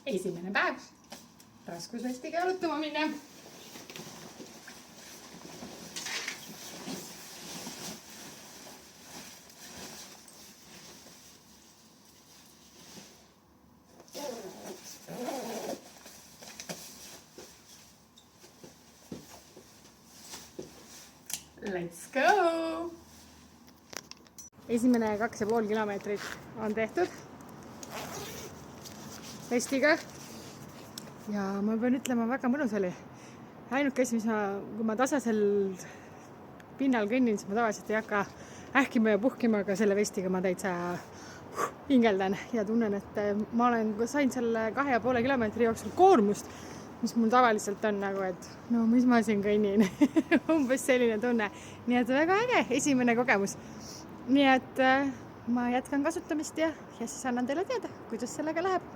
Esimene päev raskusvestiga jalutama minna. Let's go! Esimene 2,5 kilomeetrit on tehtud vestiga ja ma pean ütlema, väga mõnus oli. Ainuke asi, kui ma tasasel pinnal kõnnin, siis ma tavaliselt ei hakka ähkima ja puhkima, aga selle vestiga ma täitsa hingeldan ja tunnen, et ma sain selle 2,5 kilomeetri jooksul koormust, mis mul tavaliselt on nagu, et no mis ma siin kõnnin. Umbes selline tunne. Nii et väga äge, esimene kogemus. Nii et ma jätkan kasutamist ja siis annan teile teada, kuidas sellega läheb.